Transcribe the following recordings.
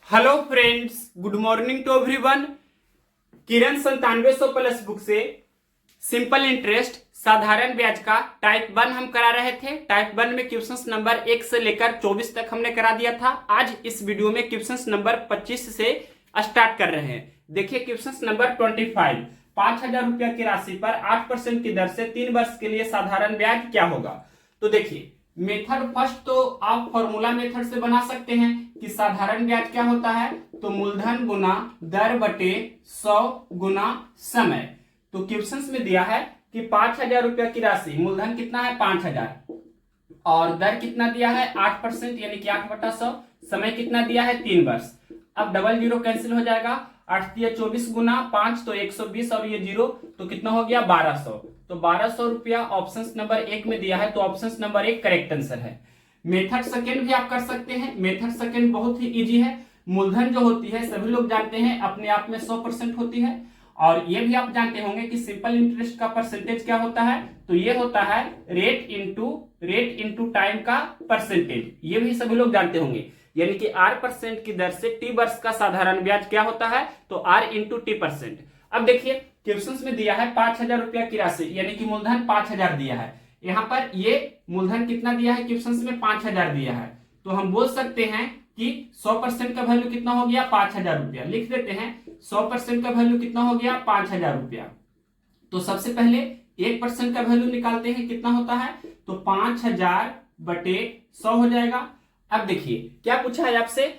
Hello friends, good morning to everyone. Kiran 9700 plus book से simple interest साधारण ब्याज का टाइप 1 हम करा रहे थे। टाइप 1 में क्वेश्चंस नंबर 1 से लेकर 24 तक हमने करा दिया था। आज इस वीडियो में क्वेश्चंस नंबर 25 से स्टार्ट कर रहे हैं। देखिए क्वेश्चंस नंबर 25, 5,000 रुपया की राशि पर 8% की दर से 3 वर्ष के लिए साधारण ब्याज क्या होगा। तो देखिए मेथड फर्स्ट तो आप फॉर्मूला मेथड से बना सकते हैं कि साधारण ब्याज क्या होता है, तो मूलधन गुना दर बटे 100 गुना समय। तो क्वेश्चंस में दिया है कि 5,000 रुपया की राशि, मूलधन कितना है 5,000 और दर कितना दिया है 8% यानी कि 8/100, समय कितना दिया है 3 वर्ष। अब डबल जीरो कैंसिल हो जाएगा, 8 या 24 गुना 5 तो 120 और ये जीरो तो कितना हो गया 1200। तो 1200 रुपया ऑप्शन नंबर 1 में दिया है, तो ऑप्शन नंबर 1 करेक्ट आंसर है। मेथड सेकेंड भी आप कर सकते हैं। मेथड सेकेंड बहुत ही इजी है। मूलधन जो होती है सभी लोग जानते हैं अपने आप में 100% होती है, और ये भी आप जानते होंगे कि सिंपल इंटरेस्ट का परसेंटेज क्या होता है, तो ये होता है रेट इनटू टाइम का परसेंटेज। ये भी सभी लोग जानते होंगे, यानी कि R% की दर से T वर्ष का साधारण ब्याज क्या होता है, तो R इंटू T%। अब देखिए क्वेश्चंस में दिया है 5,000 रुपया की राशि, यानी कि मूलधन 5,000 दिया है। यहाँ पर ये मूलधन कितना दिया है, क्वेश्चंस में 5,000 दिया है, तो हम बोल सकते हैं कि 100% का वैल्यू कितना हो गया 5,000 रुपया। लिख देते हैं 100% का वैल्यू कितना हो गया 5,000 रुपया। तो सबसे पहले 1% का वैल्यू निकालते हैं, कितना होता है, तो 5,000 बटे 100 हो जाएगा। अब देखिए क्या पूछा है आपसे,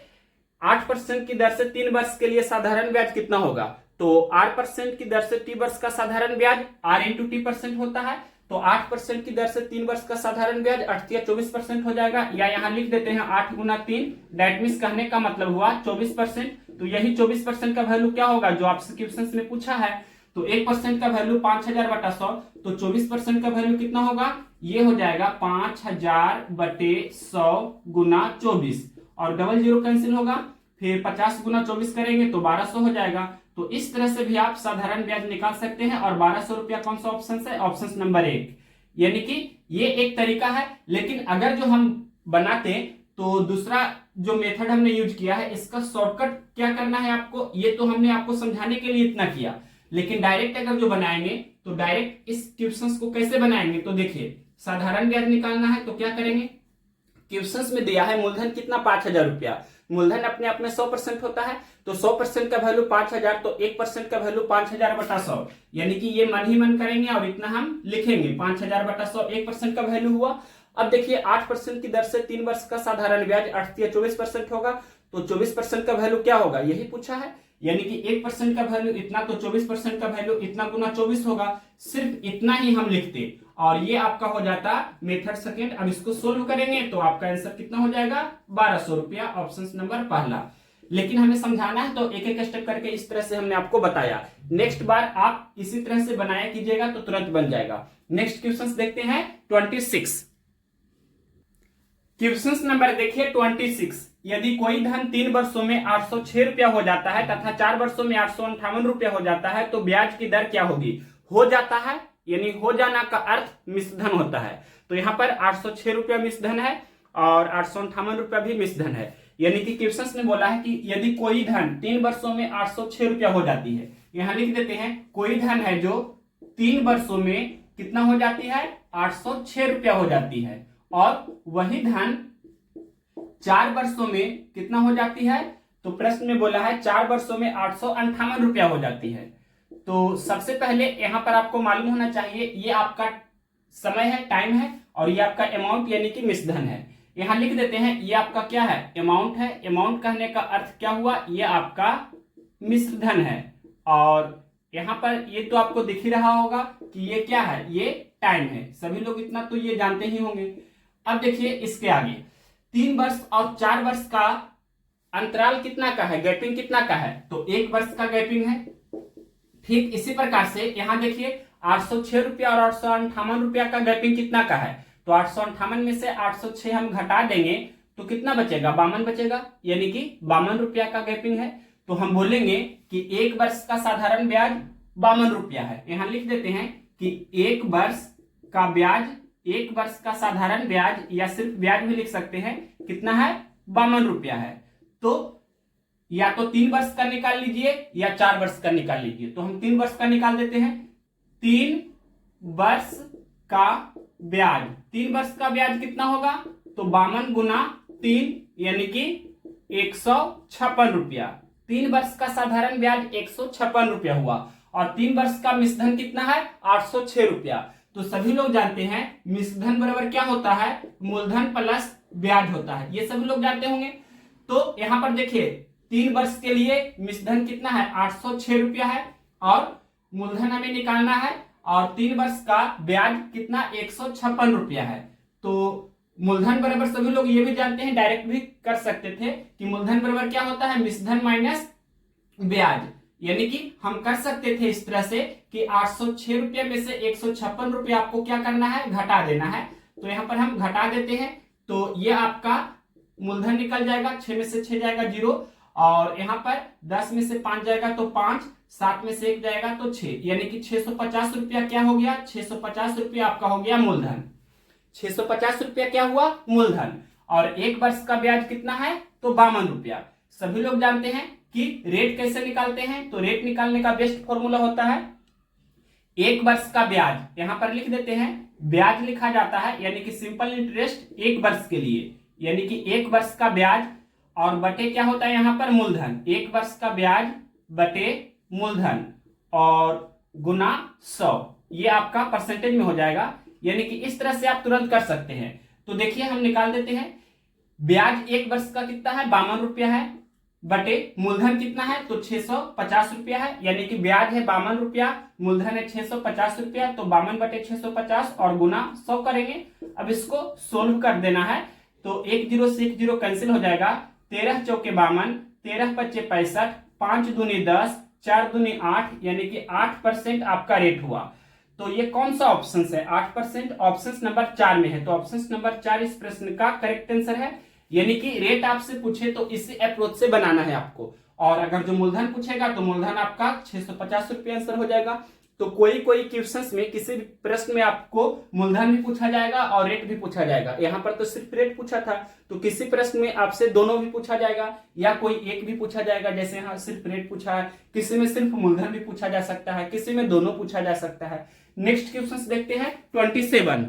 8% की दर से 3 वर्ष के लिए साधारण ब्याज कितना होगा। तो 8% की दर से T वर्ष का साधारण ब्याज R इंटू T% होता है, तो 8% की दर से 3 वर्ष का साधारण ब्याज 8 या 24% हो जाएगा, या यहां लिख देते हैं 8 गुना 3, दैट मीन्स कहने का मतलब हुआ 24%। तो यही 24% का वैल्यू क्या होगा जो आपसे क्वेश्चन में पूछा है। तो 1% का वैल्यू 5,000 बटा 100, तो 24% का वैल्यू कितना होगा, ये हो जाएगा 5,000 बटे 100 गुना 24, और डबल जीरो कैंसिल होगा, फिर 50 गुना 24 करेंगे तो 1200 हो जाएगा। तो इस तरह से भी आप साधारण ब्याज निकाल सकते हैं, और 1200 रुपया कौन सा ऑप्शन है, ऑप्शन नंबर 1। यानी कि ये एक तरीका है, लेकिन अगर जो हम बनाते तो दूसरा जो मेथड हमने यूज किया है इसका शॉर्टकट क्या करना है आपको, ये तो हमने आपको समझाने के लिए इतना किया, लेकिन डायरेक्ट अगर जो बनाएंगे तो डायरेक्ट इस क्वेश्चंस को कैसे बनाएंगे। तो देखिए साधारण ब्याज निकालना है तो क्या करेंगे, क्वेश्चंस में दिया है मूलधन कितना 5,000 रुपया, मूलधन अपने आप में 100% होता है, तो 100% का वैल्यू 5,000, तो 1% का वैल्यू 5,000 बटा 100, यानी कि ये मन ही मन करेंगे और इतना हम लिखेंगे 5,000 बटा 100, 1% का वैल्यू हुआ। अब देखिए 8% की दर से 3 वर्ष का साधारण ब्याज 8 या 24% होगा, तो 24% का वैल्यू क्या होगा यही पूछा है, यानी कि 1% का वैल्यू इतना, तो 24% का वैल्यू इतना गुना 24 होगा। सिर्फ इतना ही हम लिखते और ये आपका हो जाता मेथड सेकेंड। अब इसको सोल्व करेंगे तो आपका आंसर कितना हो जाएगा 1,200 रुपया, ऑप्शन नंबर पहला। लेकिन हमें समझाना है तो एक एक स्टेप करके इस तरह से हमने आपको बताया। नेक्स्ट बार आप इसी तरह से बनाया कीजिएगा तो तुरंत बन जाएगा। नेक्स्ट क्वेश्चन देखते हैं 26। क्वेश्चन नंबर देखिए 26। यदि कोई धन 3 वर्षों में 806 रुपया हो जाता है तथा 4 वर्षों में 858 रुपया हो जाता है, तो ब्याज की दर क्या होगी। हो जाता है यानी हो जाना का अर्थ मिश्रधन होता है, तो यहाँ पर 806 रुपया मिश्रधन है और 858 रुपया भी मिश्रधन है। यानी कि क्वेश्चन ने बोला है कि यदि कोई धन 3 वर्षों में 806 रुपया हो जाती है, यहाँ लिख देते हैं कोई धन है जो 3 वर्षों में कितना हो जाती है 806 रुपया हो जाती है, और वही धन 4 वर्षों में कितना हो जाती है, तो प्रश्न में बोला है 4 वर्षों में 858 रुपया हो जाती है। तो सबसे पहले यहां पर आपको मालूम होना चाहिए ये आपका समय है, टाइम है, और ये आपका अमाउंट यानी कि मिश्रधन है। यहां लिख देते हैं ये आपका क्या है अमाउंट है। अमाउंट कहने का अर्थ क्या हुआ, ये आपका मिश्रधन है, और यहां पर ये तो आपको दिख ही रहा होगा कि ये क्या है, ये टाइम है। सभी लोग इतना तो ये जानते ही होंगे। अब देखिए इसके आगे 3 वर्ष और 4 वर्ष का अंतराल कितना का है, गैपिंग कितना का है, तो 1 वर्ष का गैपिंग है। ठीक इसी प्रकार से यहां देखिए 806 रुपया और 858 रुपया का गैपिंग कितना का है, तो 858 में से 806 हम घटा देंगे तो कितना बचेगा 52 बचेगा, यानी कि 52 रुपया का गैपिंग है। तो हम बोलेंगे कि 1 वर्ष का साधारण ब्याज 52 रुपया है। यहां लिख देते हैं कि 1 वर्ष का ब्याज, 1 वर्ष का साधारण ब्याज या सिर्फ ब्याज भी लिख सकते हैं, कितना है 52 रुपया है। तो या तो 3 वर्ष का निकाल लीजिए या 4 वर्ष का निकाल लीजिए। तो हम 3 वर्ष का निकाल देते हैं। 3 वर्ष का ब्याज, 3 वर्ष का ब्याज कितना होगा? तो 52 गुना 3 यानी कि 156 रुपया। 3 वर्ष का साधारण ब्याज 156 रुपया हुआ और 3 वर्ष का मिश्रधन कितना है? 806 रुपया। तो सभी लोग जानते हैं मिश्रधन बराबर क्या होता है? मूलधन प्लस ब्याज होता है, ये सभी लोग जानते होंगे। तो यहां पर देखिए 3 वर्ष के लिए मिश्रधन कितना है? 806 रुपया है और मूलधन हमें निकालना है और 3 वर्ष का ब्याज कितना? 156 रुपया है। तो मूलधन बराबर सभी लोग ये भी जानते हैं, डायरेक्ट भी कर सकते थे कि मूलधन बराबर क्या होता है? मिश्रधन माइनस ब्याज। यानी कि हम कर सकते थे इस तरह से कि 806 रुपया में से 156 रुपया आपको क्या करना है? घटा देना है। तो यहां पर हम घटा देते हैं तो ये आपका मूलधन निकल जाएगा, 6 में से 6 जाएगा 0 और यहाँ पर 10 में से 5 जाएगा तो 5, 7 में से 1 जाएगा तो 6, यानी कि 650 रुपया क्या हो गया? 650 रुपया आपका हो गया मूलधन। 650 रुपया क्या हुआ? मूलधन। और 1 वर्ष का ब्याज कितना है? तो 52 रुपया। सभी लोग जानते हैं कि रेट कैसे निकालते हैं। तो रेट निकालने का बेस्ट फॉर्मूला होता है 1 वर्ष का ब्याज, यहां पर लिख देते हैं ब्याज लिखा जाता है यानी कि सिंपल इंटरेस्ट 1 वर्ष के लिए, यानी कि 1 वर्ष का ब्याज और बटे क्या होता है यहां पर? मूलधन। 1 वर्ष का ब्याज बटे मूलधन और गुना 100, ये आपका परसेंटेज में हो जाएगा। यानी कि इस तरह से आप तुरंत कर सकते हैं। तो देखिए हम निकाल देते हैं, ब्याज 1 वर्ष का कितना है? 52 रुपया है बटे मूलधन कितना है? तो 650 रुपया है, यानी कि ब्याज है 52 रुपया, मूलधन है 650 रुपया। तो 52 बटे 650 और गुना 100 करेंगे। अब इसको सोल्व कर देना है तो 1 0 से 1 0 कैंसिल हो जाएगा। 13 चौके 52, 13 पच्चे 65, 5 दूनी 10, 4 दूनी 8, यानी कि 8% आपका रेट हुआ। तो ये कौन सा ऑप्शन है? 8%। ऑप्शन नंबर 4 में है। तो ऑप्शन नंबर 4 इस प्रश्न का करेक्ट आंसर है। यानी कि रेट आपसे पूछे तो इसी अप्रोच से बनाना है आपको, और अगर जो मूलधन पूछेगा तो मूलधन आपका 650 रुपये आंसर हो जाएगा। तो कोई कोई क्वेश्चंस में किसी भी प्रश्न में आपको मूलधन भी पूछा जाएगा और रेट भी पूछा जाएगा। यहाँ पर तो सिर्फ रेट पूछा था, तो किसी प्रश्न में आपसे दोनों भी पूछा जाएगा या कोई एक भी पूछा जाएगा। जैसे यहाँ सिर्फ रेट पूछा है, किसी में सिर्फ मूलधन भी पूछा जा सकता है, किसी में दोनों पूछा जा सकता है। नेक्स्ट क्वेश्चन देखते हैं 27।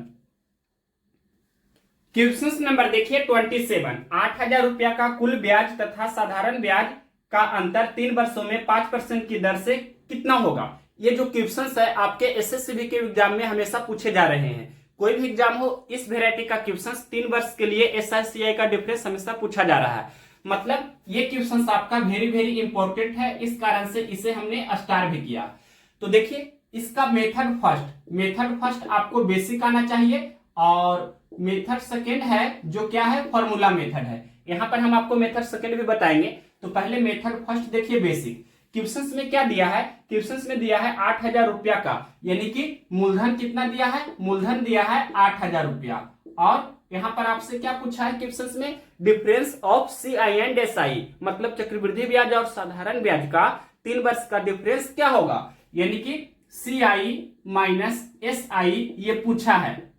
क्वेश्चन नंबर देखिए 27। 8,000 रुपया का कुल ब्याज तथा साधारण ब्याज का अंतर 3 वर्षों में 5% की दर से कितना होगा? ये जो क्वेश्चंस है आपके एसएससीबी के एग्जाम में हमेशा पूछे जा रहे हैं। कोई भी एग्जाम हो, इस वेरायटी का क्वेश्चंस 3 वर्ष के लिए एसआईसीआई का डिफरेंस हमेशा पूछा जा रहा है। मतलब ये क्वेश्चंस आपका वेरी वेरी इंपॉर्टेंट है, इस कारण से इसे हमने स्टार भी किया। तो देखिए इसका मेथड फर्स्ट आपको बेसिक आना चाहिए और मेथड सेकेंड है जो क्या है? फॉर्मूला मेथड है। यहां पर हम आपको मेथड सेकेंड भी बताएंगे। तो पहले मेथड फर्स्ट देखिए बेसिक। क्वेश्चंस में क्या दिया है? क्वेश्चंस में दिया है 8,000 रुपया का, यानी कि मूलधन कितना दिया है? मूलधन दिया है 8,000 रुपया और यहां पर आपसे क्या पूछा है क्वेश्चंस में? Difference of CI and SI, मतलब चक्रवृद्धि ब्याज और साधारण ब्याज का 3 वर्ष का डिफरेंस क्या होगा? यानी कि सीआई माइनस एसआई ये पूछा है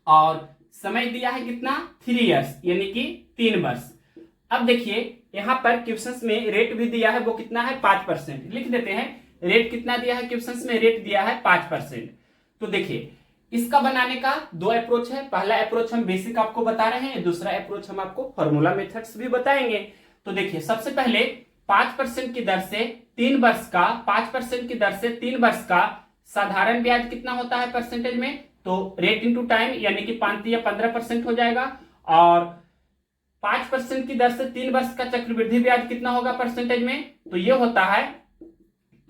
और समय दिया है कितना? 3 इयर्स, यानी कि 3 वर्ष। अब देखिए यहां पर क्वेश्चंस में रेट भी दिया है, वो कितना है? 5%। लिख देते हैं रेट कितना दिया है क्वेश्चंस में? रेट दिया है 5%। तो देखिए इसका बनाने का 2 अप्रोच है। पहला अप्रोच हम बेसिक आपको बता रहे हैं, दूसरा अप्रोच हम आपको फॉर्मूला मेथड्स भी बताएंगे। तो देखिए सबसे पहले 5% की दर से 3 वर्ष का 5% की दर से 3 वर्ष का साधारण ब्याज कितना होता है परसेंटेज में? तो रेट इंटू टाइम, यानी कि 5 या 15% हो जाएगा। और 5% की दर से 3 वर्ष का चक्रवृद्धि ब्याज कितना होगा परसेंटेज में? तो ये होता है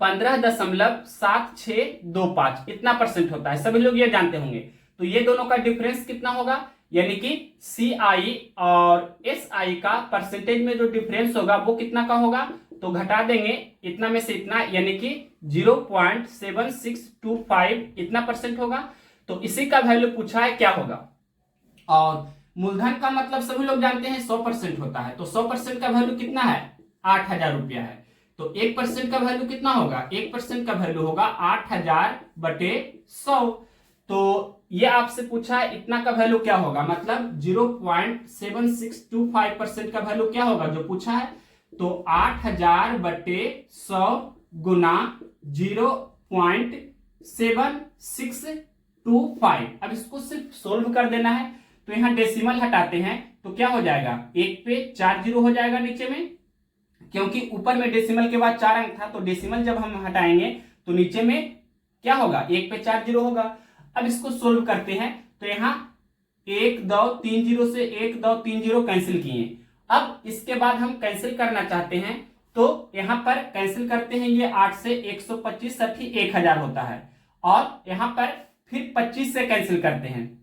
15.7625, इतना परसेंट होता है। सभी लोग ये जानते होंगे। तो ये दोनों का डिफरेंस कितना होगा? यानी कि सीआई और एसआई का परसेंटेज में जो डिफरेंस होगा वो कितना का होगा? तो घटा देंगे इतना में से इतना, यानी कि 0.7625 इतना परसेंट होगा। तो इसी का वैल्यू पूछा है क्या होगा। और मूलधन का मतलब सभी लोग जानते हैं 100% होता है। तो 100% का वैल्यू कितना है? 8,000 रुपया है। तो 1% का वैल्यू कितना होगा? 1% का वैल्यू होगा 8,000 बटे 100। तो ये आपसे पूछा है इतना का वैल्यू क्या होगा, मतलब 0.7625% का वैल्यू क्या होगा जो पूछा है। तो 8000 बटे 100 गुना 0.7625। अब इसको सिर्फ सोल्व कर देना है। तो यहां डेसिमल हटाते हैं तो क्या हो जाएगा, 1 पे 4 जीरो हो जाएगा नीचे में, क्योंकि ऊपर में डेसिमल के बाद 4 अंक था, तो डेसिमल जब हम हटाएंगे तो नीचे में क्या होगा, 1 पे 4 जीरो होगा। अब इसको सोल्व करते हैं तो यहाँ 1 2 3 जीरो से 1 2 3 जीरो कैंसिल किए। अब इसके बाद हम कैंसिल करना चाहते हैं तो यहां पर कैंसिल करते हैं, ये 8 से 125 सठी 1000 होता है, और यहां पर फिर 25 से कैंसिल करते हैं,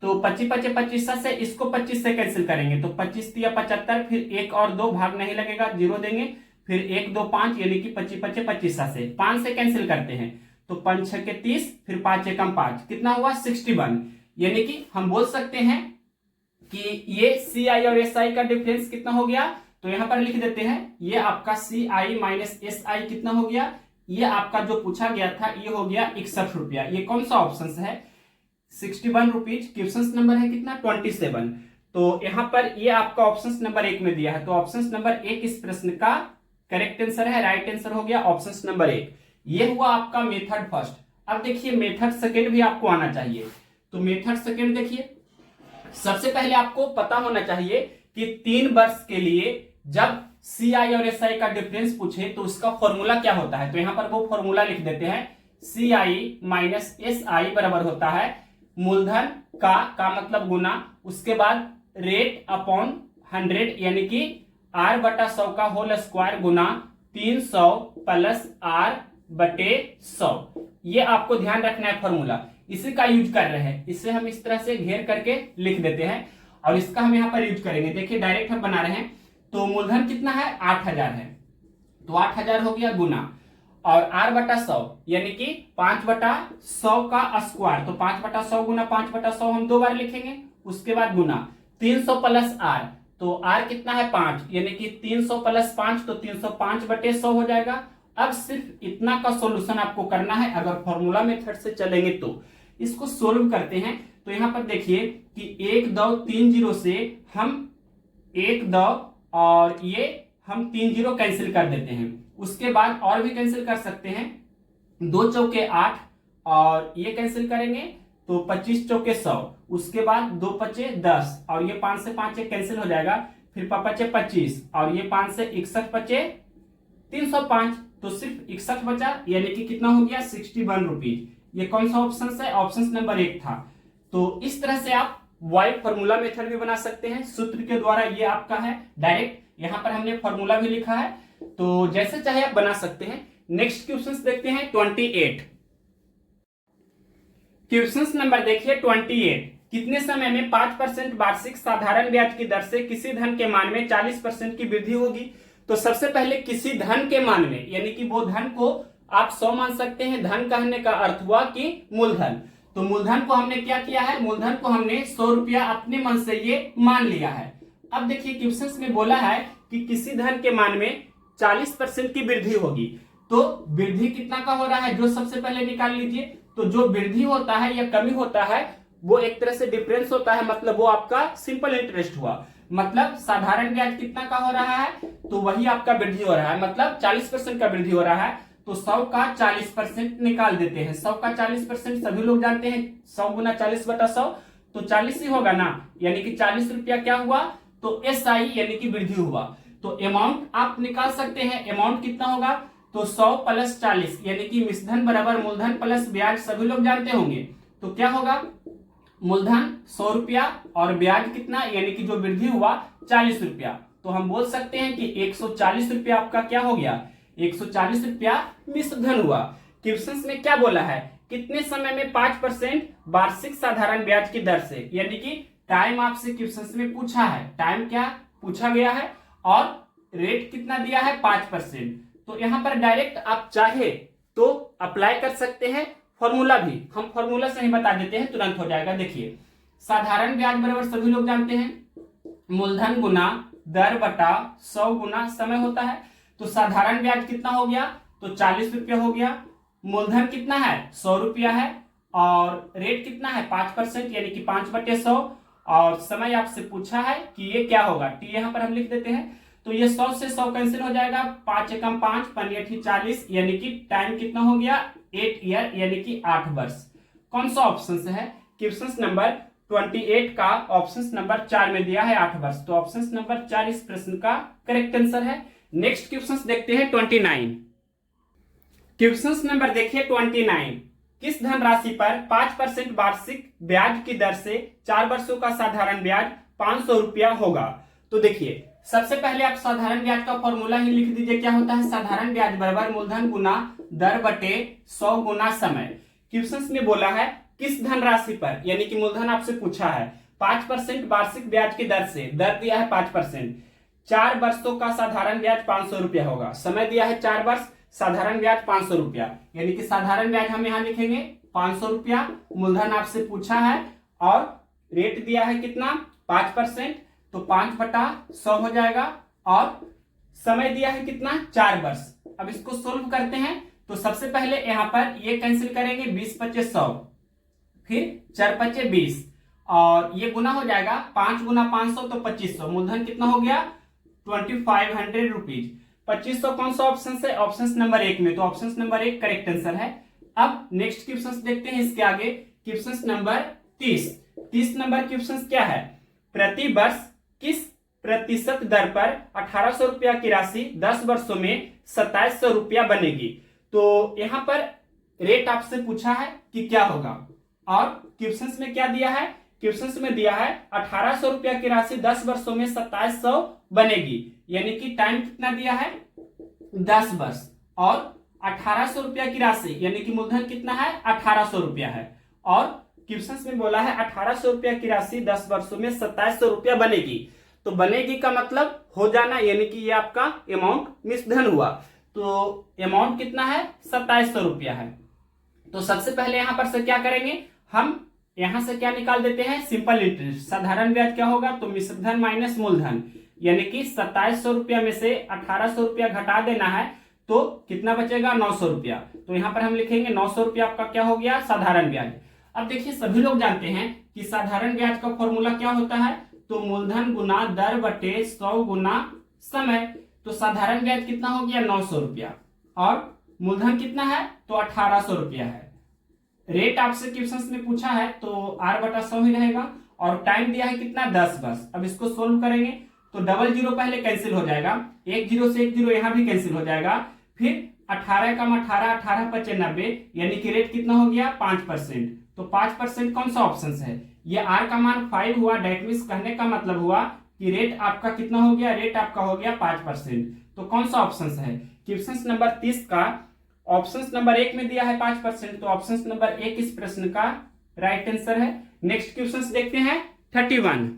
तो 25 25 25 से इसको 25 से कैंसिल करेंगे तो 25 दिया 75, फिर 1 और 2 भाग नहीं लगेगा, जीरो देंगे, फिर 1 2 5 यानी कि 25 25 25 से 5 से कैंसिल करते हैं तो 5 6 के 30, फिर 5 एकम 5, कितना हुआ 61। यानी कि हम बोल सकते हैं कि ये CI और SI का डिफरेंस कितना हो गया, तो यहां पर लिख देते हैं, ये आपका CI माइनस SI कितना हो गया, ये आपका जो पूछा गया था ये हो गया 61 रुपया। ये कौन सा ऑप्शन है, 61 रुपीज। क्वेश्चन नंबर है कितना 27। तो यहां पर ये आपका ऑप्शन नंबर 1 में दिया है, तो ऑप्शन नंबर 1 इस प्रश्न का करेक्ट आंसर है, राइट आंसर हो गया ऑप्शन नंबर 1। ये हुआ आपका मेथड फर्स्ट। अब देखिए मेथड सेकेंड भी आपको आना चाहिए। तो मेथड सेकेंड देखिए, सबसे पहले आपको पता होना चाहिए कि 3 वर्ष के लिए जब CI और SI का डिफरेंस पूछे तो उसका फॉर्मूला क्या होता है। तो यहां पर वो फॉर्मूला लिख देते हैं, CI माइनस SI बराबर होता है मूलधन का मतलब गुना, उसके बाद रेट अपॉन 100 यानी कि R बटा 100 का होल स्क्वायर गुना 300 प्लस R बटे 100। ये आपको ध्यान रखना है फॉर्मूला, इसी का यूज कर रहे हैं। इसे हम इस तरह से घेर करके लिख देते हैं और इसका हम यहाँ पर यूज करेंगे। देखिए डायरेक्ट हम बना रहे हैं, तो मूलधन कितना है 8000 है, तो 8000 हो गया गुना, और R बटा 100 यानी कि 5 बटा 100 का स्क्वायर, तो 5 बटा 100 गुना 5 बटा 100 हम 2 बार लिखेंगे, उसके बाद गुना 300 प्लस R, तो R कितना है 5 यानी कि 300 प्लस 5 तो 305 बटे 100 हो जाएगा। अब सिर्फ इतना का सॉल्यूशन आपको करना है, अगर फॉर्मूला मेथड से चलेंगे तो। इसको सोल्व करते हैं तो यहां पर देखिए कि 1 2 3 जीरो से हम 1 2 और ये हम 3 जीरो कैंसिल कर देते हैं, उसके बाद और भी कैंसिल कर सकते हैं, 2 चौके 8 और ये कैंसिल करेंगे तो 25 चौके 100, उसके बाद 2 पचे 10 और ये 5 से 5 कैंसिल हो जाएगा, फिर 5 पचे 25 और ये 5 से 61 बचे 305, तो सिर्फ 61 बचा, यानी कि कितना हो गया 61 रुपीज। ये कौन सा ऑप्शन है, ऑप्शन नंबर 1 था। तो इस तरह से आप वाइड फॉर्मूला मेथड भी बना सकते हैं सूत्र के द्वारा, ये आपका है डायरेक्ट, यहां पर हमने फॉर्मूला भी लिखा है, तो जैसे चाहे आप बना सकते हैं। नेक्स्ट क्वेश्चन देखते हैं 28। क्वेश्चन नंबर देखिए 28, कितने समय में 5% वार्षिक साधारण ब्याज की दर से किसी धन के मान में 40% की वृद्धि होगी। तो सबसे पहले किसी धन के मान में, यानी कि वो धन को आप 100 मान सकते हैं। धन कहने का अर्थ हुआ कि मूलधन, तो मूलधन को हमने क्या किया है, मूलधन को हमने 100 रुपया अपने मन से ये मान लिया है। अब देखिए क्वेश्चन में बोला है कि किसी धन के मान में 40% की वृद्धि होगी, तो वृद्धि कितना का हो रहा है जो सबसे पहले निकाल लीजिए। तो जो वृद्धि होता है या कमी होता है वो एक तरह से डिफरेंस होता है, मतलब वो आपका सिंपल इंटरेस्ट हुआ, मतलब साधारण ब्याज कितना का हो रहा है तो वही आपका वृद्धि हो रहा है, मतलब 40% का वृद्धि हो रहा है। तो 100 का 40% निकाल देते हैं, 100 का 40% सभी लोग जानते हैं 100 गुना 40 बटा 100 तो 40 ही होगा ना, यानी कि 40 रुपया क्या हुआ, तो SI यानी कि वृद्धि हुआ। तो अमाउंट आप निकाल सकते हैं, अमाउंट कितना होगा, तो 100 प्लस 40 यानी कि मिश्रधन बराबर मूलधन प्लस ब्याज, सभी लोग जानते होंगे। तो क्या होगा, मूलधन 100 रुपया और ब्याज कितना, यानी कि जो वृद्धि हुआ 40 रुपया। तो हम बोल सकते हैं कि 140 रुपया आपका क्या हो गया, 140 रुपया मिश्रधन हुआ। क्वेश्चन में क्या बोला है, कितने समय में 5% वार्षिक साधारण ब्याज की दर से, यानी कि टाइम आपसे क्वेश्चन में पूछा है, टाइम क्या पूछा गया है और रेट कितना दिया है 5%। तो यहां पर डायरेक्ट आप चाहे तो अप्लाई कर सकते हैं फॉर्मूला भी, हम फॉर्मूला से ही बता देते हैं, तुरंत हो जाएगा। देखिए साधारण ब्याज बराबर सभी लोग जानते हैं मूलधन गुना दर बटा 100 गुना समय होता है। तो साधारण ब्याज कितना हो गया, तो 40 रुपया हो गया, मूलधन कितना है 100 रुपया है और रेट कितना है 5% यानी कि 5 बटे 100, और समय आपसे पूछा है कि ये क्या होगा, टी यहां पर हम लिख देते हैं। तो ये 100 से 100 कैंसिल हो जाएगा, 5 एकम 5, 5 40, यानी कि टाइम कितना हो गया 8 ईयर यानी कि 8 वर्ष। कौन सा ऑप्शन से है? क्वेश्चन नंबर 28 का ऑप्शन नंबर 4 में दिया है 8 वर्ष, तो ऑप्शन नंबर 4 इस प्रश्न का करेक्ट आंसर है। नेक्स्ट क्वेश्चन देखते हैं 29। क्वेश्चन नंबर देखिए 29। किस धनराशि पर 5% वार्षिक ब्याज की दर से 4 वर्षों का साधारण ब्याज 500 रुपया होगा? तो देखिए सबसे पहले आप साधारण ब्याज का फॉर्मूला ही लिख दीजिए। क्या होता है? साधारण ब्याज बराबर मूलधन गुना दर बटे 100 गुना समय। क्वेश्चन में बोला है किस धनराशि पर, यानी कि मूलधन आपसे पूछा है 5% वार्षिक ब्याज की दर से, दर दिया है 5%, 4 वर्षों का साधारण ब्याज 500 रुपया होगा, समय दिया है 4 वर्ष, साधारण ब्याज 500 रुपया, यानी कि साधारण ब्याज हम यहां लिखेंगे 500 रुपया। मूलधन आपसे पूछा है और रेट दिया है कितना 5%, तो 5/100 हो जाएगा, और समय दिया है कितना 4 वर्ष। अब इसको सोल्व करते हैं तो सबसे पहले यहां पर ये कैंसिल करेंगे 20×5 100, फिर 4×5 20, और ये गुना हो जाएगा 5 गुना 500 तो 2500। मूलधन कितना हो गया 2500 रुपीज। 2500 कौन सा ऑप्शन से? ऑप्शन नंबर 1 में, तो ऑप्शन नंबर 1 करेक्ट आंसर है। अब नेक्स्ट क्वेश्चन देखते हैं इसके आगे, क्वेश्चन नंबर 30 नंबर क्वेश्चन क्या है? प्रति वर्ष किस प्रतिशत दर पर 1800 रुपया की राशि 10 वर्षों में 2700 रुपया बनेगी? तो यहां पर रेट आपसे पूछा है कि क्या होगा, और क्वेश्चन में क्या दिया है? क्वेश्चन में दिया है 1800 रुपया की राशि 10 वर्षों में 2700 बनेगी, यानी कि टाइम कितना दिया है 10 वर्ष, और 1800 रुपया की राशि यानी कि मूलधन कितना है 1800 रुपया है, और क्वेश्चन में बोला है 1800 रुपया की राशि 10 वर्षों में 2700 रुपया बनेगी। तो बनेगी का मतलब हो जाना, यानी कि ये आपका अमाउंट मिसधन हुआ, तो अमाउंट कितना है 2700 रुपया है। तो सबसे पहले यहां पर से क्या करेंगे, हम यहां से क्या निकाल देते हैं सिंपल इंटरेस्ट। साधारण ब्याज क्या होगा? तो मिश्रधन माइनस मूलधन, यानी कि 2700 रुपया में से 1800 रुपया घटा देना है, तो कितना बचेगा 900 रुपया। तो यहां पर हम लिखेंगे 900 रुपया आपका क्या हो गया साधारण ब्याज। अब देखिए सभी लोग जानते हैं कि साधारण ब्याज का फॉर्मूला क्या होता है, तो मूलधन गुना दर बटे 100 गुना समय। तो साधारण ब्याज कितना हो गया 900 रुपया, और मूलधन कितना है तो 1800 रुपया है। रेट आपसे क्वेश्चन में पूछा है तो r/100 ही रहेगा, और टाइम दिया है कितना 10 वर्ष। अब इसको सोल्व करेंगे तो डबल जीरो पहले कैंसिल हो जाएगा, 1 0 से 1 0 यहां भी कैंसिल हो जाएगा, फिर 18 कम 18 18 5 90, यानी कि रेट कितना हो गया 5%। तो 5% कौन सा ऑप्शन है? ये r का मान 5 हुआ, डेट मींस कहने का मतलब हुआ कि रेट आपका कितना हो गया, रेट आपका हो गया 5%। तो कौन सा ऑप्शन है? क्वेश्चन नंबर 30 का ऑप्शन नंबर 1 में दिया है 5%, तो ऑप्शन नंबर 1 इस प्रश्न का राइट आंसर है। नेक्स्ट क्वेश्चन देखते हैं 31।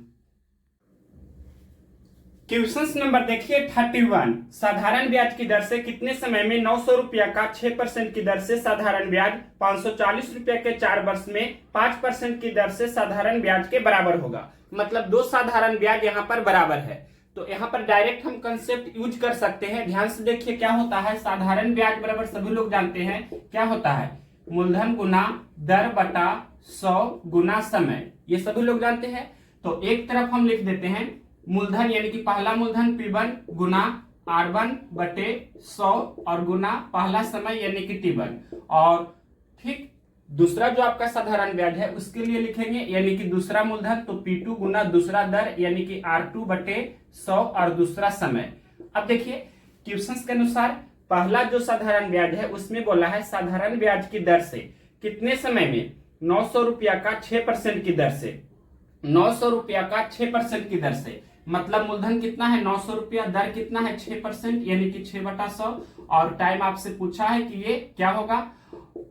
क्वेश्चन नंबर देखिए 31। साधारण ब्याज की दर से कितने समय में 900 रुपया का 6% की दर से साधारण ब्याज 540 रुपया के 4 वर्ष में 5% की दर से साधारण ब्याज के बराबर होगा? मतलब दो साधारण ब्याज यहाँ पर बराबर है, तो यहाँ पर डायरेक्ट हम कंसेप्ट यूज कर सकते हैं। ध्यान से देखिए क्या होता है, साधारण ब्याज बराबर सभी लोग जानते हैं क्या होता है, मूलधन गुना दर बटा 100 गुना समय, ये सभी लोग जानते हैं। तो एक तरफ हम लिख देते हैं मूलधन यानी कि पहला मूलधन P1 गुना R1 बटे 100 और गुना पहला समय यानी कि T1, और ठीक दूसरा जो आपका साधारण ब्याज है उसके लिए लिखेंगे यानी कि दूसरा मूलधन तो P2 गुना दूसरा दर यानी कि R2 बटे 100 और दूसरा समय। अब देखिए क्वेश्चन के अनुसार पहला जो साधारण ब्याज है उसमें बोला है साधारण ब्याज की दर से कितने समय में 900 रुपया का 6% की दर से, 900 रुपया का 6% की दर से, मतलब मूलधन कितना है 900 रुपया, दर कितना है 6% यानी कि 6/100, और टाइम आपसे पूछा है कि ये क्या होगा।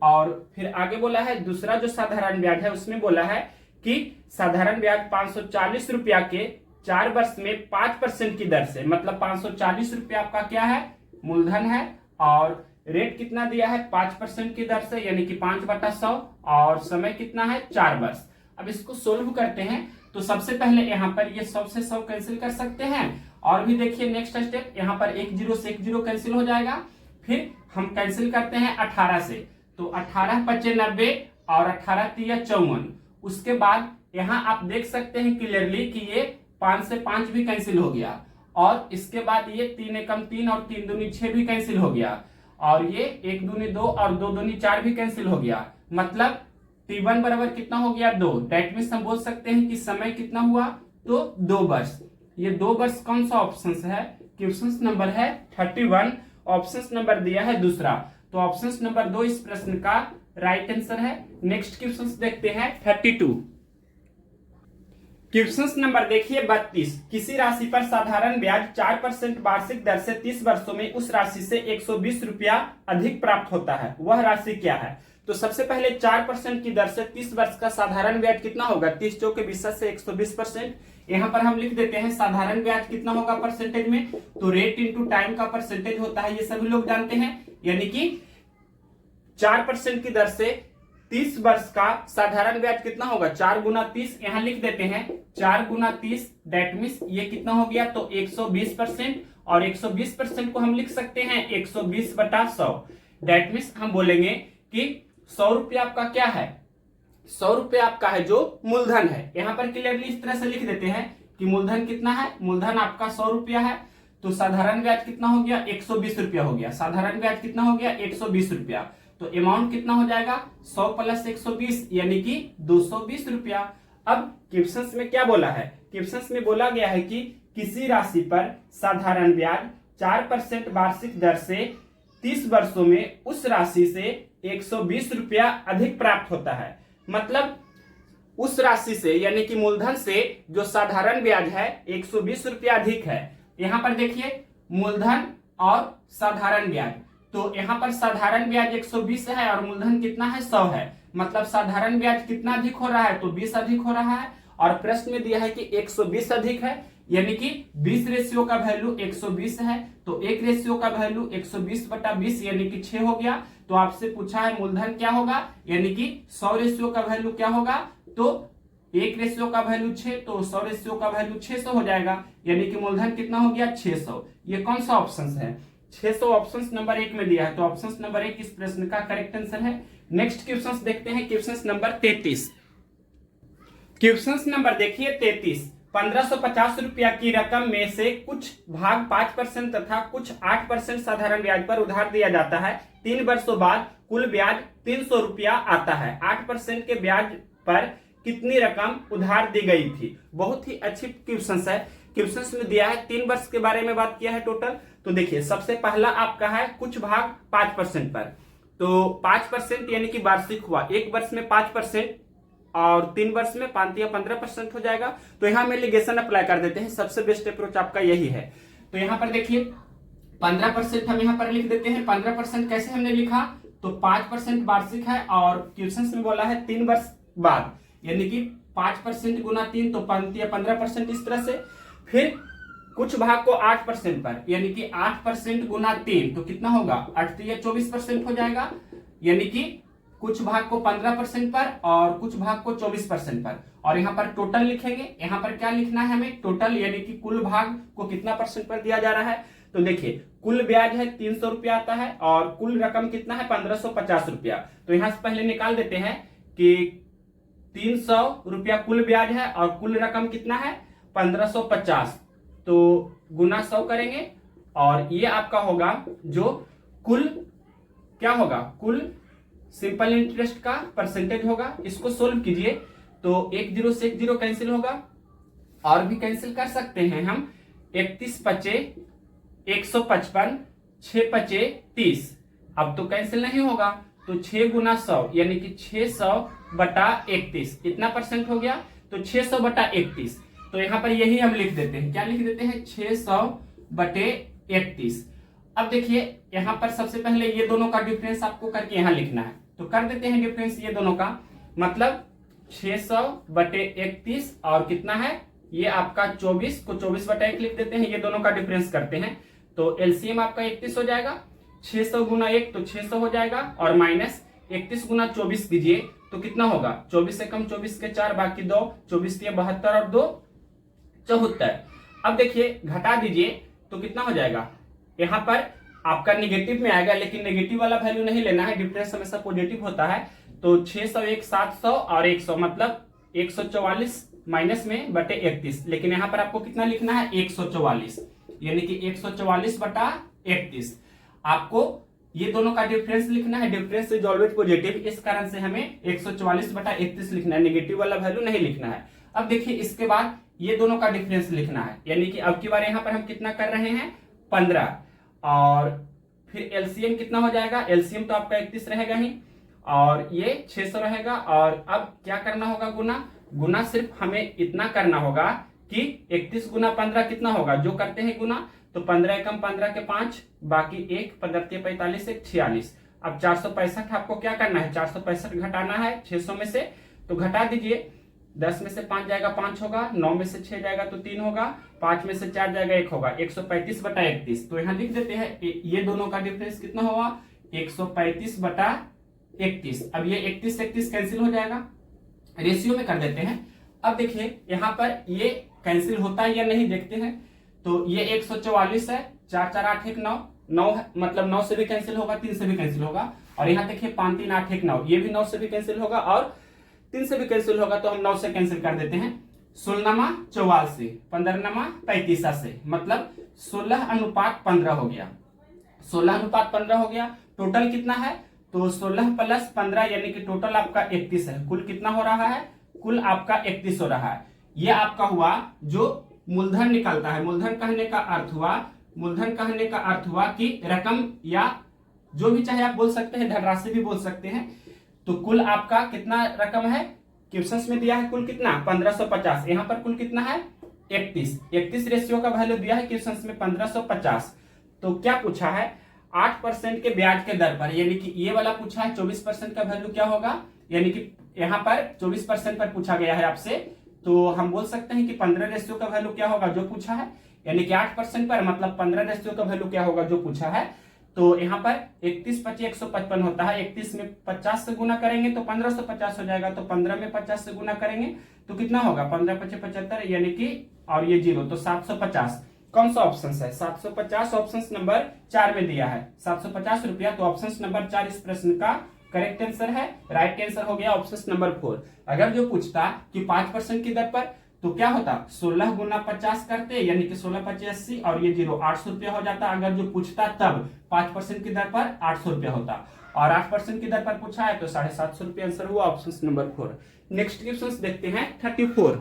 और फिर आगे बोला है दूसरा जो साधारण ब्याज है उसमें बोला है कि साधारण ब्याज 540 रुपया के 4 वर्ष में 5% की दर से, मतलब 540 रुपया आपका क्या है मूलधन है, और रेट कितना दिया है 5% की दर से यानी कि 5/100, और समय कितना है 4 वर्ष। अब इसको सोल्व करते हैं तो सबसे पहले यहाँ पर ये 100 से 100 कैंसिल कर सकते हैं, और भी देखिए नेक्स्ट स्टेप यहाँ पर 1 0 से 1 0 कैंसिल हो जाएगा, फिर हम कैंसिल करते हैं 18 से, तो 18 5 90 और 18 3 54। उसके बाद यहाँ आप देख सकते हैं क्लियरली कि ये 5 से 5 भी कैंसिल हो गया, और इसके बाद ये 3 एकम 3 और 3 दूनी 6 भी कैंसिल हो गया, और ये 1 दूनी 2 और 2 दूनी 4 भी कैंसिल हो गया। मतलब t1 बराबर कितना हो गया 2। दैट मीन्स हम बोल सकते हैं कि समय कितना हुआ तो 2 वर्ष। ये 2 वर्ष कौन सा ऑप्शन है? क्वेश्चन नंबर है 31, ऑप्शन नंबर दिया है दूसरा, तो ऑप्शन नंबर 2 इस प्रश्न का राइट आंसर है। नेक्स्ट क्वेश्चन देखते हैं 32। क्वेश्चन नंबर देखिए 32। किसी राशि पर साधारण ब्याज 4% वार्षिक दर से 30 वर्षों में उस राशि से 120 रुपया अधिक प्राप्त होता है, वह राशि क्या है? तो सबसे पहले 4% की दर से 30 वर्ष का साधारण ब्याज कितना होगा? 30 चौके 20 से 120%। यहाँ पर हम लिख देते हैं साधारण ब्याज कितना होगा परसेंटेज में, तो रेट इंटू टाइम का परसेंटेज होता है, ये सभी लोग जानते हैं। यानी कि 4% की दर से 30 वर्ष का साधारण ब्याज कितना होगा? 4 गुना 30, यहां लिख देते हैं 4 गुना 30, दैट मीन्स ये कितना हो गया तो 120%, और 120% को हम लिख सकते हैं 120 बटा 100। दैट मीन्स हम बोलेंगे कि 100 रुपया आपका क्या है? 100 रुपया आपका है जो मूलधन है। यहां पर क्लियरली इस तरह से लिख देते हैं कि मूलधन कितना है? मूलधन आपका 100 रुपया है, तो साधारण ब्याज कितना हो गया? 120 रुपया हो गया। साधारण ब्याज कितना हो गया? 120 रुपया। तो अमाउंट कितना हो जाएगा? 100 प्लस 120 यानी कि 220 रुपया। अब क्वेश्चन में क्या बोला है? क्वेश्चन में बोला गया है कि किसी राशि पर साधारण ब्याज 4% वार्षिक दर से 30 वर्षों में उस राशि से 120 रुपया अधिक प्राप्त होता है। मतलब उस राशि से यानी कि मूलधन से जो साधारण ब्याज है 120 रुपया अधिक है। यहां पर देखिए मूलधन और साधारण ब्याज, तो यहां पर साधारण ब्याज 120 है और मूलधन कितना है? 100 है। मतलब साधारण ब्याज कितना अधिक हो रहा है? तो 20 अधिक हो रहा है, और प्रश्न में दिया है कि 120 अधिक है, यानी कि 20 रेशियो का वैल्यू 120 है, तो 1 रेशियो का वैल्यू 120 बटा 20 यानी कि 6 हो गया। तो आपसे पूछा है मूलधन क्या होगा, यानी कि 100 रेशियो का वैल्यू क्या होगा, तो 1 रेशियो का वैल्यू 6, तो 100 रेशियो का वैल्यू 600 हो जाएगा, यानी कि मूलधन कितना हो गया 600। ये कौन सा ऑप्शन है? 600 ऑप्शन नंबर 1 में दिया है, तो ऑप्शन नंबर 1 इस प्रश्न का करेक्ट आंसर है। नेक्स्ट क्वेश्चन देखते हैं, क्वेश्चन नंबर 33। क्वेश्चन नंबर देखिए 33। 1550 रुपया की रकम में से कुछ भाग 5% तथा कुछ 8% साधारण ब्याज पर उधार दिया जाता है। 3 वर्षों बाद कुल ब्याज 300 रुपया आता है। 8% के ब्याज पर कितनी रकम उधार दी गई थी? बहुत ही अच्छी क्वेश्चन है। क्वेश्चन में दिया है 3 वर्ष के बारे में बात किया है टोटल। तो देखिए सबसे पहला आपका है कुछ भाग 5% पर, तो 5% यानी कि वार्षिक हुआ, 1 वर्ष में 5% और 3 वर्ष में 5 या 15% हो जाएगा। तो यहां में लिगेशन अप्लाई कर देते हैं, सबसे बेस्ट अप्रोच आपका यही है। तो यहां पर देखिए 15% हम यहां पर लिख देते हैं। 15% कैसे हमने लिखा, तो 5% वार्षिक है और क्वेश्चन में बोला है 3 वर्ष बाद, यानी कि 5% गुना 3 तो 5 या 15% इस तरह से। फिर कुछ भाग को 8% पर, यानी कि 8% गुना 3 तो कितना होगा 8 या 24% हो जाएगा, यानी कि कुछ भाग को 15% पर और कुछ भाग को 24% पर। और यहाँ पर टोटल लिखेंगे, यहाँ पर क्या लिखना है हमें? टोटल, यानी कि कुल भाग को कितना परसेंट पर दिया जा रहा है। तो देखिए कुल ब्याज है 300 रुपया आता है और कुल रकम कितना है 1550 रुपया। तो यहां से पहले निकाल देते हैं कि 300 रुपया कुल ब्याज है और कुल रकम कितना है 1550, तो गुना 100 करेंगे और ये आपका होगा जो कुल क्या होगा, कुल सिंपल इंटरेस्ट का परसेंटेज होगा। इसको सोल्व कीजिए तो 1 0 से 1 0 कैंसिल होगा, और भी कैंसिल कर सकते हैं हम। 31 पचे 155, 6 पचे 30, अब तो कैंसिल नहीं होगा, तो 6 गुना 100 यानी कि 600 बटा 31 इतना परसेंट हो गया, तो 600 बटा 31। तो यहां पर यही हम लिख देते हैं, क्या लिख देते हैं 600 बटे 31। अब देखिए यहां पर सबसे पहले ये दोनों का डिफरेंस आपको करके यहां लिखना है, तो कर देते हैं डिफरेंस ये दोनों का। मतलब 600 बटे 31 और कितना है ये आपका 24 को 24 बटा 1 लिख देते हैं, ये दोनों का डिफरेंस करते हैं तो एलसीएम आपका 31 हो जाएगा। 600 गुना 1 तो 600 हो जाएगा और माइनस 31 गुना 24 कीजिए तो कितना होगा 24 से कम 24 के 4 बाकी 2, 24 के 72 और 2 74। अब देखिए घटा दीजिए तो कितना हो जाएगा, यहाँ पर आपका निगेटिव में आएगा, लेकिन नेगेटिव वाला वैल्यू नहीं लेना है, डिफरेंस हमेशा पॉजिटिव होता है। तो 600 एक 700 और 100 मतलब 144 माइनस में बटे 31, लेकिन यहाँ पर आपको कितना लिखना है 144। यानी कि 144/31। आपको ये दोनों का डिफरेंस लिखना है, डिफरेंस इज ऑलवेज पॉजिटिव, इस कारण से हमें 144/31 लिखना है, नेगेटिव वाला वैल्यू नहीं लिखना है। अब देखिए इसके बाद ये दोनों का डिफरेंस लिखना है, यानी कि अब की बार यहां पर हम कितना कर रहे हैं 15, और फिर एलसीएम कितना हो जाएगा, एलसीएम तो आपका 31 रहेगा ही, और ये 600 रहेगा। और अब क्या करना होगा, गुना सिर्फ हमें इतना करना होगा कि 31 गुना 15 कितना होगा, जो करते हैं गुना, तो 15 एकम 15 के 5, बाकी 1 15 के 45 1 46। अब 465 आपको क्या करना है, 465 घटाना है 600 में से, तो घटा दीजिए। 10 में से 5 जाएगा 5 होगा, 9 में से 6 जाएगा तो 3 होगा, 5 में से 4 जाएगा 1 होगा, 135/31। तो यहाँ लिख देते हैं ये दोनों का डिफरेंस कितना होगा 135/31। अब ये 31 कैंसिल हो जाएगा, रेशियो में कर देते हैं। अब देखिए यहाँ पर ये कैंसिल होता है या नहीं देखते हैं। तो ये 144 है, 4 4 8 1 9 9 मतलब 9 से भी कैंसिल होगा, 3 से भी कैंसिल होगा। और यहाँ देखिए 5 3 8 1 9, ये भी 9 से भी कैंसिल होगा और 3 से भी कैंसिल होगा, तो हम 9 से कैंसिल कर देते हैं। 16 44, 15 35 से, मतलब 16:15 हो गया, 16:15 हो गया। टोटल कितना है, तो 16 + 15 यानी कि टोटल आपका 31 है। कुल कितना हो रहा है, कुल आपका 31 हो रहा है। ये आपका हुआ जो मूलधन निकलता है। मूलधन कहने का अर्थ हुआ कि रकम, या जो भी चाहे आप बोल सकते हैं, धनराशि भी बोल सकते हैं। तो कुल आपका कितना रकम है, क्वेश्चंस में दिया है कुल कितना 1550, यहाँ पर कुल कितना है 31 रेशियो का वैल्यू दिया है क्वेश्चंस में 1550। तो क्या पूछा है 8% के ब्याज के दर पर, यानी कि ये वाला पूछा है 24% का वैल्यू क्या होगा, यानी कि यहाँ पर 24% पर पूछा गया है आपसे। तो हम बोल सकते हैं कि 15 रेशियो का वैल्यू क्या होगा जो पूछा है, यानी कि 8% पर मतलब 15 रेशियो का वैल्यू क्या होगा जो पूछा है। तो यहाँ पर 31 × 25 155 होता है, 31 में 50 से गुना करेंगे तो 1550 हो जाएगा, तो 15 में 50 से गुना करेंगे तो कितना होगा 15 × 5 = 75, यानी कि और ये 0 तो 750। कौन सा ऑप्शन है 750, ऑप्शन नंबर 4 में दिया है 750 रुपया। तो ऑप्शन नंबर 4 इस प्रश्न का करेक्ट आंसर है, राइट आंसर हो गया ऑप्शन नंबर 4। अगर जो पूछता कि 5% की दर पर, तो क्या होता 16 × 50 करते, यानी कि 16 × 5 = 80 और ये 0 800 रुपया हो जाता। अगर जो पूछता तब 5% की दर पर 800 रुपया होता, और 8% की दर पर पूछा है तो 750 रुपया आंसर हुआ ऑप्शन नंबर 4। नेक्स्ट क्वेश्चन देखते हैं 34।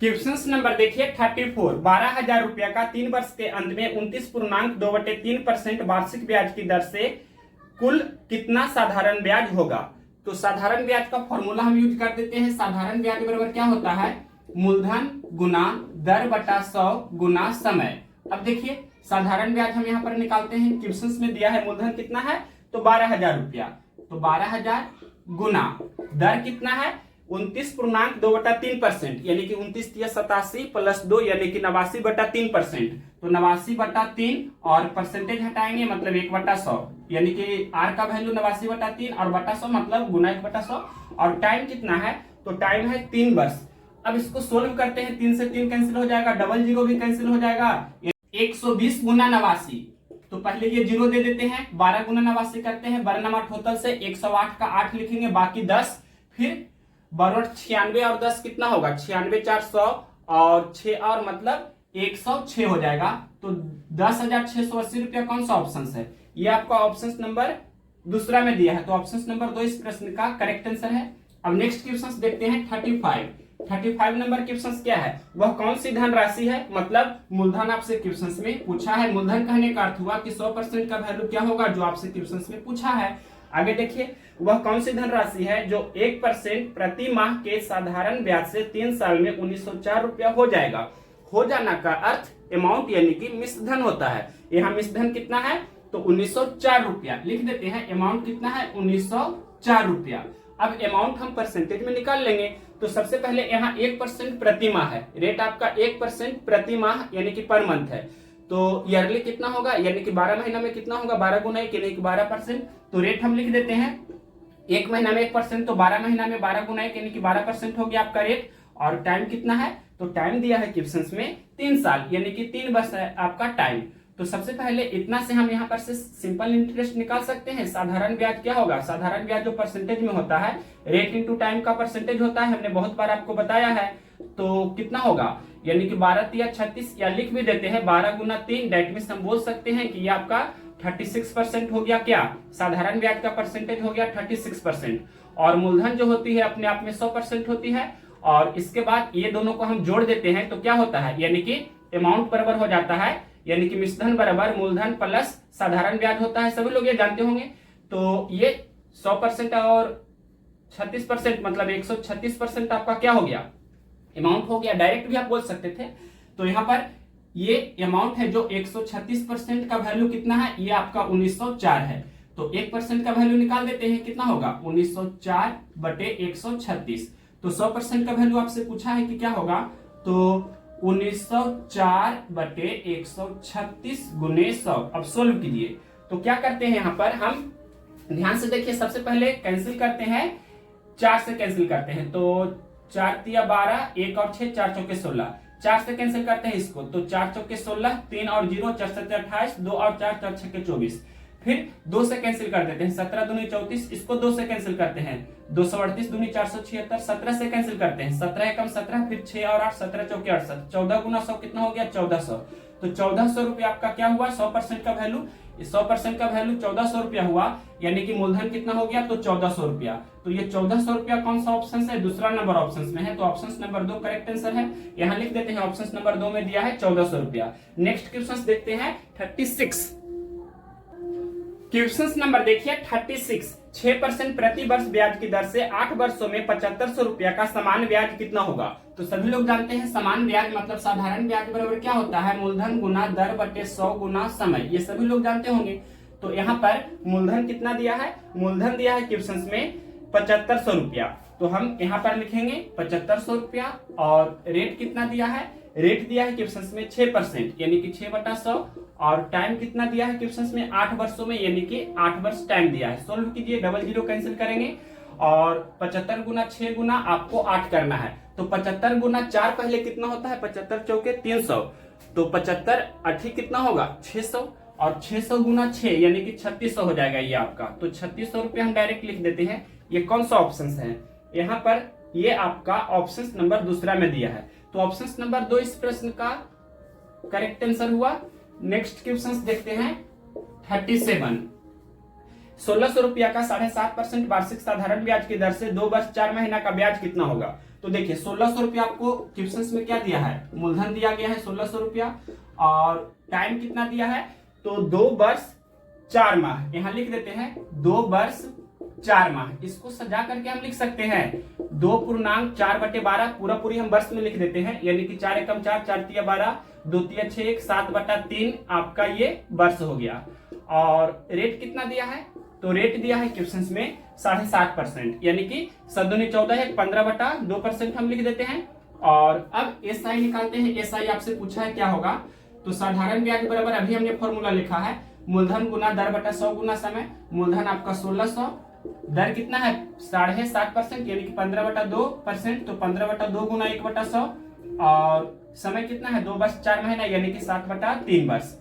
क्वेश्चन नंबर देखिए 34। 12,000 रुपया का 3 वर्ष के अंत में 29.2/3% वार्षिक ब्याज की दर से कुल कितना साधारण ब्याज होगा। तो साधारण ब्याज का फॉर्मूला हम यूज कर देते हैं। साधारण ब्याज बराबर क्या होता है, मूलधन गुना दर बटा 100 गुना समय। अब देखिए साधारण ब्याज हम यहाँ पर निकालते हैं, क्वेश्चन में दिया है मूलधन कितना है तो 12,000 रुपया, तो 12,000 गुना दर कितना है 29.2/3%, यानी कि 29 × 87 + 2 यानी कि 89/3%। तो 89/3 और परसेंटेज हटाएंगे मतलब 1/100, यानी कि आर का वैल्यू 89/3 और बटा 100 मतलब गुना 1/100। और टाइम कितना है, तो टाइम है 3 वर्ष। अब इसको सोल्व करते हैं, 3 से 3 कैंसिल हो जाएगा, डबल 0 भी कैंसिल हो जाएगा, 120 गुना 89। तो पहले ये 0 दे देते हैं, 12 गुना 89 करते हैं, 12 × 8 टोटल से 108 का 8 लिखेंगे, बाकी 10, फिर 12 96 और 10 कितना होगा 96 400 और 6 और मतलब 106 हो जाएगा। तो 10,680 रुपया कौन सा ऑप्शन है, ये आपका ऑप्शन नंबर दूसरा में दिया है, तो ऑप्शन नंबर 2 इस प्रश्न का करेक्ट आंसर है। अब नेक्स्ट क्वेश्चन देखते हैं 35 नंबर क्वेश्चन क्या है, वह कौन सी धन राशि है, मतलब मूलधन आपसे क्वेश्चन में पूछा है। मूलधन कहने का अर्थ हुआ कि 100% का वैल्यू क्या होगा जो आपसे क्वेश्चन में पूछा है। आगे देखिए वह कौन सी धनराशि है जो 1% प्रति माह के साधारण ब्याज से 3 साल में 1904 रुपया हो जाएगा। हो जाना का अर्थ अमाउंट यानी कि मिश्रधन होता है। यहाँ मिश्रधन कितना है तो 1904 रुपया लिख देते हैं, अमाउंट कितना है 1904 रुपया। अब अमाउंट हम परसेंटेज में निकाल लेंगे। तो सबसे पहले यहाँ 1% प्रति माह है, रेट आपका 1% प्रति माह यानी कि पर मंथ है। तो ईयरली कितना होगा, यानी कि 12 महीना में कितना होगा 12 गुना 1 यानी कि 12%। तो रेट हम लिख देते हैं, 1 महीना में 1% तो 12 महीना में 12 गुना 1 यानी कि 12% हो गया आपका रेट। और टाइम कितना है, तो टाइम दिया है क्वेश्चंस में 3 साल यानी कि 3 वर्ष है आपका टाइम। तो सबसे पहले इतना से हम यहाँ पर से सिंपल इंटरेस्ट निकाल सकते हैं। साधारण ब्याज क्या होगा, साधारण ब्याज जो परसेंटेज में होता है, रेट इंटू टाइम का परसेंटेज होता है, हमने बहुत बार आपको बताया है। तो कितना होगा यानी कि 12 या 36, या लिख भी देते हैं 12 गुना 3, डेट मीन्स हम बोल सकते हैं कि ये आपका 36% हो गया। क्या साधारण ब्याज का परसेंटेज हो गया 36%। और मूलधन जो होती है अपने आप में 100% होती है। और इसके बाद ये दोनों को हम जोड़ देते हैं तो क्या होता है, यानी कि अमाउंट बराबर हो जाता है, यानी कि मिश्रधन बराबर मूलधन प्लस साधारण ब्याज होता है। सभी लोग ये जानते होंगे। तो ये 100% और 36% मतलब 136% आपका क्या हो गया, अमाउंट हो गया। डायरेक्ट भी आप बोल सकते थे। तो यहाँ पर ये अमाउंट है जो 136% का वैल्यू कितना है, ये आपका 1904 है। तो 1% का वैल्यू निकाल देते हैं, कितना होगा 1904 बटे 136। तो 100% का वैल्यू आपसे पूछा है कि क्या होगा, तो 1904 बटे 136 गुने 100। अब सोल्व कीजिए। तो क्या करते हैं यहाँ पर हम, ध्यान से देखिए, सबसे पहले कैंसिल करते हैं, 4 से कैंसिल करते हैं। तो 4 तिया 12, 1 और 6, 4 चौके 16, 4 से कैंसिल करते हैं इसको। तो 4 चौके 16, 3 और 0, 4 7 28, 2 और 4, 4 6 24। फिर 2 से कैंसिल कर देते हैं, 17 दूनी 34, इसको 2 से कैंसिल करते हैं, 238 दूनी 476, 17 से कैंसिल करते हैं, 17 एकम 17, फिर 6 और 8, 17 चौके 68, 14 गुना 100 कितना हो गया 1400। तो 1400 रुपया आपका क्या हुआ, 100% का वैल्यू, 100% का वैल्यू 1400 रुपया हुआ, यानी कि मूलधन कितना हो गया, तो 1400 रुपया। तो ये 1400 रुपया कौन सा ऑप्शन है, दूसरा नंबर ऑप्शन में है। तो ऑप्शन नंबर 2 करेक्ट आंसर है। यहाँ लिख देते हैं ऑप्शन नंबर 2 में दिया है 1400 रुपया। नेक्स्ट क्वेश्चन देखते हैं 36। क्वेश्चन नंबर देखिए 36। 6% प्रति वर्ष ब्याज की दर से 8 वर्षों में 7500 रुपया का समान ब्याज कितना होगा। तो सभी लोग जानते हैं समान ब्याज मतलब साधारण ब्याज बराबर क्या होता है, मूलधन गुना दर बटे 100 गुना समय। ये सभी लोग जानते होंगे। तो यहाँ पर मूलधन कितना दिया है, मूलधन दिया है क्वेश्चन में 7500 रुपया। तो हम यहाँ पर लिखेंगे 7500 रुपया। और रेट कितना दिया है, रेट दिया है क्वेश्चन में 6%, यानी कि 6/100। और टाइम कितना दिया है क्वेश्चन में 8 वर्षों में, यानी कि 8 वर्ष टाइम दिया है। सोल्व कीजिए, डबल जीरो कैंसिल करेंगे और 75 गुना 6 गुना आपको 8 करना है। तो 75 गुना 4 पहले कितना होता है, 75 चौके 300। तो 75 8 कितना होगा 600, और 600 गुना 6 यानी कि 3600 हो जाएगा ये आपका। तो 3600 रुपये हम डायरेक्ट लिख देते हैं। ये कौन सा ऑप्शन है, यहाँ पर ये आपका ऑप्शन नंबर दूसरा में दिया है। तो ऑप्शन नंबर 2 इस प्रश्न का करेक्ट आंसर हुआ। नेक्स्ट क्वेश्चन देखते हैं 37। 1600 रुपया का 7.5% वार्षिक साधारण ब्याज की दर से 2 वर्ष 4 महीना का ब्याज कितना होगा। तो देखिए 1600 रुपया आपको क्वेश्चन में क्या दिया है, मूलधन दिया गया है 1600 रुपया, और टाइम कितना दिया है, तो 2 वर्ष 4 माह। यहां लिख देते हैं 2 वर्ष 4 माह। इसको सजा करके हम लिख सकते हैं 2 पूर्णांक 4/12, पूरा पूरी हम वर्ष में लिख देते हैं, यानी कि 4 एकम 4, 4 तिया 12, 2 तिया 6, 7/3 आपका ये वर्ष हो गया। और रेट कितना दिया है, तो रेट दिया है क्वेश्चन में 7.5%, यानी कि 7 14 है, 15/2% हम लिख देते हैं। और अब एसआई निकालते हैं। एसआई आपसे पूछा है क्या होगा, तो साधारण ब्याज बराबर अभी हमने फॉर्मूला लिखा है, मूलधन गुना दर बटा 100 गुना समय। मूलधन आपका 1600, दर कितना है 7.5%, यानी कि 15/2%। तो 15/2 गुना 1/100, और समय कितना है 2 वर्ष 4 महीना, यानी कि 7/3 वर्ष।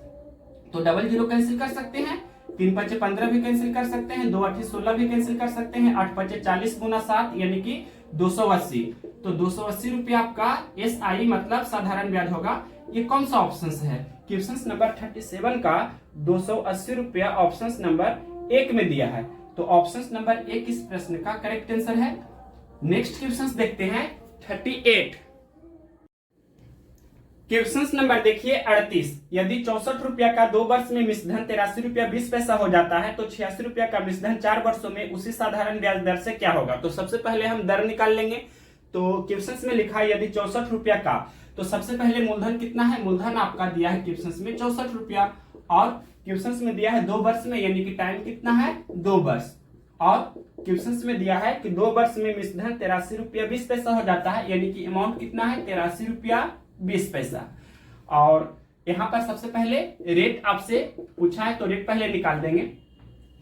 तो डबल जीरो कैंसिल कर सकते हैं, 3 5 15 भी कैंसिल कर सकते हैं, 2 8 16 भी कैंसिल कर सकते हैं, 8 5 40 गुना 7 यानी कि 280। तो 280 रुपया आपका एसआई मतलब साधारण ब्याज होगा। ये कौन सा ऑप्शन है, क्वेश्चन नंबर 37 का 280 रुपया ऑप्शन नंबर 1 में दिया है। तो ऑप्शन नंबर 1 इस प्रश्न का करेक्ट आंसर है। नेक्स्ट क्वेश्चन देखते हैं 38। क्वेश्चन नंबर देखिए 38। यदि 64 रुपया का 2 वर्ष में मिश्रधन 83 रुपया 20 पैसा हो जाता है, तो 86 रुपया का मिश्रधन 4 वर्षों में उसी साधारण ब्याज दर से क्या होगा। तो सबसे पहले हम दर निकाल लेंगे। तो क्वेश्चन में लिखा है यदि 64 रुपया का, तो सबसे पहले मूलधन कितना है, मूलधन आपका दिया है क्वेश्चन में 64 रुपया, और क्वेश्चन में दिया है 2 वर्ष में, यानी कि टाइम कितना है 2 वर्ष। और क्वेश्चन में दिया है कि 2 वर्ष में मिश्रधन 83 रुपया 20 पैसा हो जाता है, यानी कि अमाउंट कितना है 83 रुपया 20 पैसा। और यहाँ पर सबसे पहले रेट आपसे पूछा है, तो रेट पहले निकाल देंगे।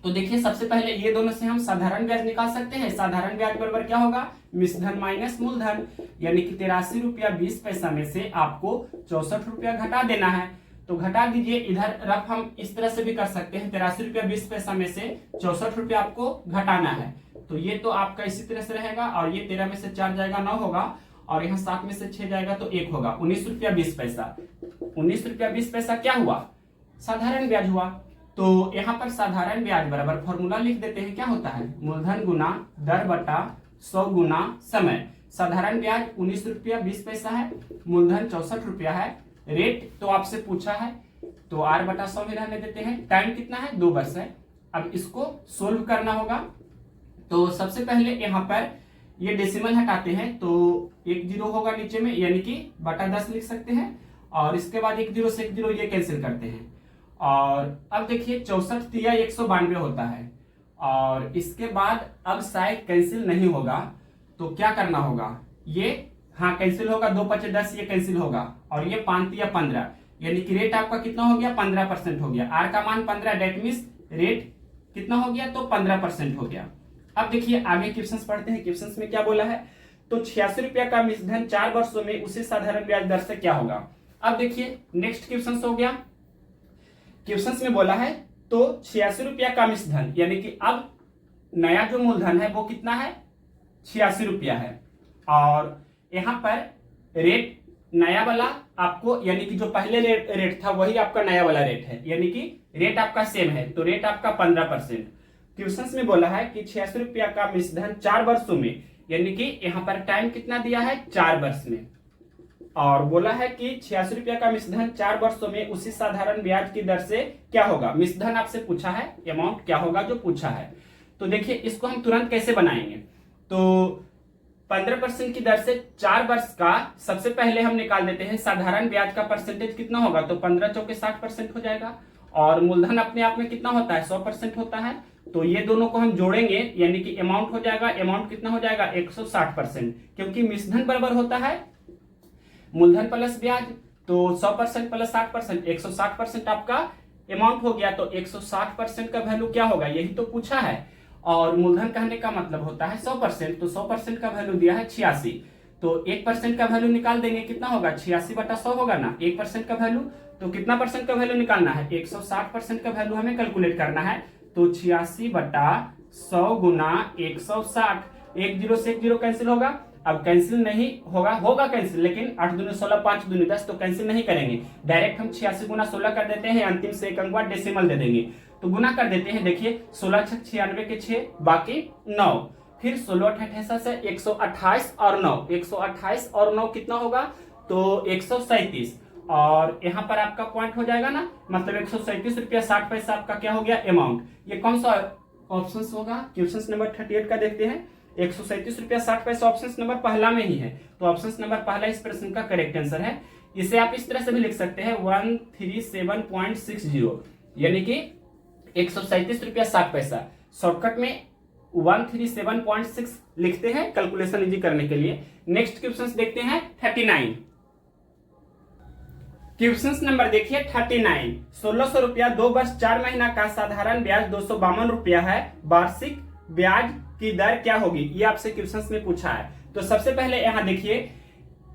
तो देखिए सबसे पहले ये दोनों से हम साधारण ब्याज निकाल सकते हैं। साधारण ब्याज बराबर क्या होगा, मिश्रधन माइनस मूलधन, यानी कि 83 रुपया 20 पैसा में से आपको 64 रुपया घटा देना है। तो घटा दीजिए, इधर रफ हम इस तरह से भी कर सकते हैं, 83 रुपया 20 पैसा में से 64 रुपया आपको घटाना है। तो ये तो आपका इसी तरह से रहेगा, और ये 13 में से 4 जाएगा 9 होगा, और यहाँ 7 में से 6 जाएगा तो 1 होगा। 19 रुपया 20 पैसा। 19 रुपया 20 पैसा क्या हुआ? साधारण ब्याज हुआ। तो यहाँ पर साधारण ब्याज बराबर फॉर्मूला लिख देते हैं। क्या होता है? मूलधन गुना दर बटा 100 गुना समय। साधारण ब्याज 19 रुपया 20 पैसा है, मूलधन 64 रुपया है, रेट तो आपसे पूछा है तो r बटा 100 में रहने देते हैं। टाइम कितना है? 2 वर्ष है। अब इसको सोल्व करना होगा। तो सबसे पहले यहाँ पर ये डेसिमल हटाते हैं तो 1 जीरो होगा नीचे में, यानी कि बटा 10 लिख सकते हैं। और इसके बाद 1 जीरो से 1 जीरो ये कैंसिल करते हैं। और अब देखिए 64 तिया 192 होता है। और इसके बाद अब शायद कैंसिल नहीं होगा तो क्या करना होगा? ये हाँ कैंसिल होगा, 2 पचे 10 ये कैंसिल होगा। और ये 5 तिया 15, यानी कि रेट आपका कितना हो गया? 15% हो गया। आर का मान 15, डेट मीन्स रेट कितना हो गया? तो 15% हो गया। अब देखिए आगे क्वेश्चंस पढ़ते हैं। क्वेश्चंस में क्या बोला है? तो 86 रुपया का मिश्रधन 4 वर्षों में उसी साधारण ब्याज दर से क्या होगा? अब देखिए नेक्स्ट क्वेश्चंस हो गया। क्वेश्चंस में बोला है तो 86 रुपया का मिश्रधन, यानी कि अब नया जो मूलधन है वो कितना है? 86 रुपया है। और यहाँ पर रेट नया वाला आपको, यानी कि जो पहले रेट था वही आपका नया वाला रेट है, यानी कि रेट आपका सेम है तो रेट आपका 15%। क्वेश्चंस में बोला है कि 86 रुपया का मिश्रधन 4 वर्षों में, यानी कि यहाँ पर टाइम कितना दिया है? 4 वर्ष में। और बोला है कि 86 रुपया का मिश्रधन 4 वर्षों में उसी साधारण ब्याज की दर से क्या होगा? मिश्रधन आपसे पूछा है, अमाउंट क्या होगा जो पूछा है। तो देखिए इसको हम तुरंत कैसे बनाएंगे? तो 15% की दर से 4 वर्ष का सबसे पहले हम निकाल देते हैं साधारण ब्याज का परसेंटेज कितना होगा? तो 15 चौके 60% हो जाएगा। और मूलधन अपने आप में कितना होता है? 100% होता है। तो ये दोनों को हम जोड़ेंगे, यानी कि अमाउंट हो जाएगा। अमाउंट कितना हो जाएगा? 160%, क्योंकि मिश्रधन बराबर होता है मूलधन प्लस ब्याज। तो 100% प्लस 60%, 160% आपका अमाउंट हो गया। तो 160% का वैल्यू क्या होगा? यही तो पूछा है। और मूलधन कहने का मतलब होता है 100%, तो 100% का वैल्यू दिया है 86। तो 1% का वैल्यू निकाल देंगे, कितना होगा? 86 बटा 100 होगा ना 1% का वैल्यू। तो कितना परसेंट का वैल्यू निकालना है? 160% का वैल्यू हमें कैलकुलेट करना है। तो 86 बटा 100 गुना 160। 1 जीरो से 1 जीरो कैंसिल होगा। अब कैंसिल नहीं होगा, होगा कैंसिल, लेकिन 8 दूनी 16, 5 दूनी 10, तो कैंसिल नहीं करेंगे। डायरेक्ट हम 86 गुना 16 कर देते हैं, अंतिम से एक अंक बाद डेसिमल दे देंगे तो गुना कर देते हैं। देखिए 16 छक 96 के 6 बाकी 9, फिर 16 अट्ठाईस से 128 और 9, 128 और 9 कितना होगा? तो 137। और यहाँ पर आपका पॉइंट हो जाएगा ना, मतलब 137 रुपया 60 पैसा आपका क्या हो गया? अमाउंट। ये कौन सा ऑप्शन होगा? क्वेश्चन नंबर 38 का देखते हैं। 137 रुपया 60 पैसा ऑप्शन नंबर पहला में ही है, तो ऑप्शन नंबर पहला इस प्रश्न का करेक्ट आंसर है। इसे आप इस तरह से भी लिख सकते हैं 137.60, यानी कि 137 रुपया 60 पैसा। शॉर्टकट में 137.6 लिखते हैं कैलकुलेशन इजी करने के लिए। नेक्स्ट क्वेश्चन देखते हैं 39। क्वेश्चन नंबर देखिए 39। 1600 रुपया 2 वर्ष 4 महीना का साधारण ब्याज 252 रुपया है, वार्षिक ब्याज की दर क्या होगी? ये आपसे क्वेश्चन में पूछा है। तो सबसे पहले यहाँ देखिए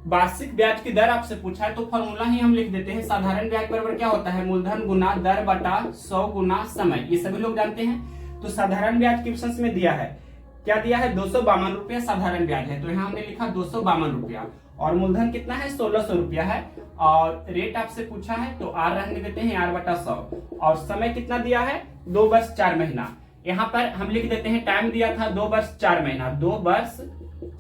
वार्षिक ब्याज की दर आपसे पूछा है तो फॉर्मूला ही हम लिख देते हैं। साधारण ब्याज बराबर क्या होता है? मूलधन गुना दर बटा 100 गुना समय। ये सभी लोग जानते हैं। तो साधारण ब्याज क्वेश्चन में दिया है, क्या दिया है? 252 रुपया साधारण ब्याज है, तो यहाँ हमने लिखा 252 रुपया। और मूलधन कितना है? 1600 रुपया है। और रेट आपसे पूछा है तो आर रहने देते हैं, आर बटा 100। और समय कितना दिया है? 2 वर्ष 4 महीना। यहाँ पर हम लिख देते हैं टाइम दिया था 2 वर्ष 4 महीना, 2 वर्ष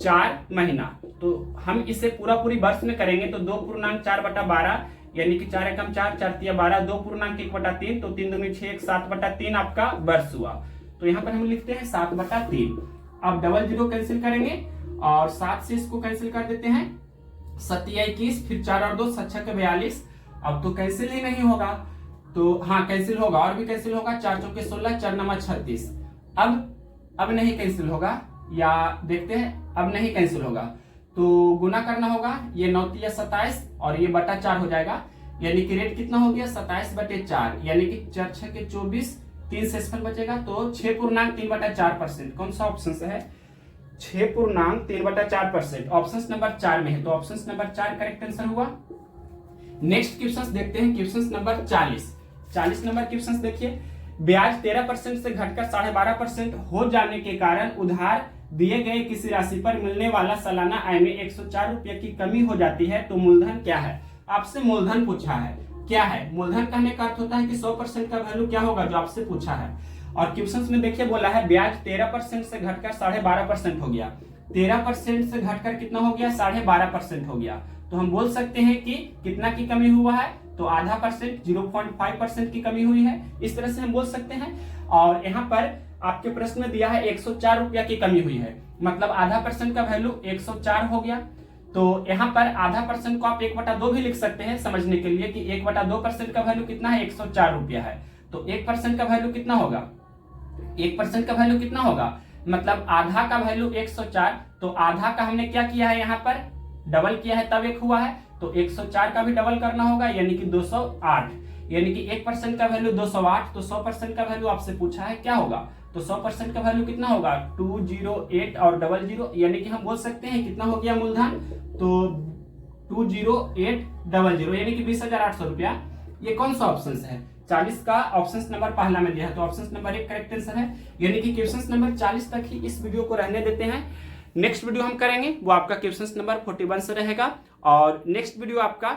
4 महीना। तो हम इसे पूरा पूरी वर्ष में करेंगे तो 2 पूर्णांक 4 बटा 12, यानी कि 4 एकम 4, 4 तिया 12, 2 पूर्णांक 1 बटा 3, तो 3 दूनी 6, 7 बटा 3 आपका वर्ष हुआ। तो यहाँ पर हम लिखते हैं 7 बटा 3। अब डबल जीरो कैंसिल करेंगे और 7 से इसको कैंसिल कर देते हैं, 7 या 21, फिर 4 और 2 7 छक्के 42। अब तो कैंसिल ही नहीं होगा, तो हाँ कैंसिल होगा, और भी कैंसिल होगा। 4 चौके 16, 4 नमा 36। अब नहीं कैंसिल होगा, या देखते हैं, अब नहीं कैंसिल होगा तो गुना करना होगा। ये 9 तिया 27 और ये बटा 4 हो जाएगा, यानी कि रेट कितना हो गया? 27 बटे 4, यानी कि 4 छक्के 24, 3 सेसफल बचेगा तो 6 पूर्णांक 3 बटा 4%। कौन सा ऑप्शन है? 6 पूर्णांक 3 बटा 4%। ऑप्शन नंबर 4 में है, तो ऑप्शन नंबर 4 करेक्ट आंसर हुआ। नेक्स्ट क्वेश्चन देखते हैं, क्वेश्चन नंबर 40। 40 नंबर क्वेश्चन देखिए, ब्याज 13% से घटकर 12.5% हो जाने के कारण उधार दिए गए किसी राशि पर मिलने वाला सालाना आय में 104 रुपये की कमी हो जाती है तो मूलधन क्या है। आपसे मूलधन पूछा है, क्या है मूलधन कहने का अर्थ होता है कि 100% का वैल्यू क्या होगा जो आपसे पूछा है। और क्वेश्चन में देखिए बोला है ब्याज 13% से घटकर 12.5% हो गया। 13% से घटकर कितना हो गया, 12.5% हो गया। तो हम बोल सकते हैं कि कितना की कमी हुआ है, तो आधा परसेंट 0.5% की कमी हुई है, इस तरह से हम बोल सकते हैं। और यहाँ पर आपके प्रश्न में दिया है 104 रुपया की कमी हुई है, मतलब आधा परसेंट का वैल्यू 104 हो गया। तो यहाँ पर आधा परसेंट को आप 1/2 भी लिख सकते हैं समझने के लिए कि 1/2% का वैल्यू कितना है, 104 रुपया है। तो 1% का वैल्यू कितना होगा, 1% का वैल्यू कितना होगा, मतलब आधा का वैल्यू 104, तो आधा का हमने क्या किया है, यहाँ पर डबल किया है तब एक हुआ है, तो 104 का भी डबल करना होगा यानी कि 208, यानी कि 1% का वैल्यू 208। तो 100% का वैल्यू आपसे पूछा है क्या होगा, तो 100% का वैल्यू कितना होगा 208 और 00, यानी कि हम बोल सकते हैं कितना हो गया मूलधन, तो 20800 यानी कि 20,800 रुपया। ये कौन सा ऑप्शन है, 40 का ऑप्शन नंबर पहला में दिया है, तो ऑप्शन नंबर 1 करेक्ट आंसर है। यानी कि क्वेश्चन नंबर 40 तक ही इस वीडियो को रहने देते हैं। नेक्स्ट वीडियो हम करेंगे वो आपका क्वेश्चन नंबर 41 से रहेगा। और नेक्स्ट वीडियो आपका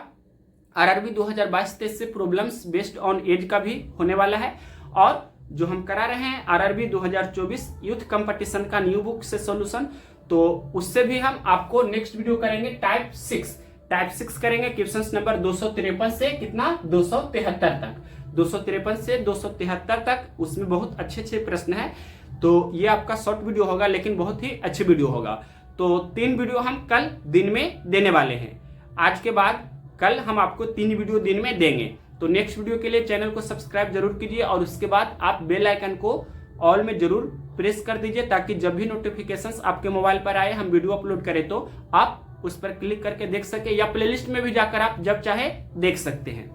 आरआरबी 2022-23 से प्रॉब्लम्स बेस्ड ऑन एज का भी होने वाला है। और जो हम करा रहे हैं आरआरबी 2024 यूथ कंपटीशन का न्यू बुक से सॉल्यूशन, तो उससे भी हम आपको नेक्स्ट वीडियो करेंगे टाइप 6 करेंगे क्वेश्चन नंबर 253 से कितना 273 तक, 253 से 273 तक। उसमें बहुत अच्छे प्रश्न है, तो ये आपका शॉर्ट वीडियो होगा लेकिन बहुत ही अच्छी वीडियो होगा। तो 3 वीडियो हम कल दिन में देने वाले हैं, आज के बाद कल हम आपको 3 वीडियो दिन में देंगे। तो नेक्स्ट वीडियो के लिए चैनल को सब्सक्राइब जरूर कीजिए और उसके बाद आप बेल आइकन को ऑल में जरूर प्रेस कर दीजिए, ताकि जब भी नोटिफिकेशंस आपके मोबाइल पर आए, हम वीडियो अपलोड करें तो आप उस पर क्लिक करके देख सके, या प्लेलिस्ट में भी जाकर आप जब चाहे देख सकते हैं।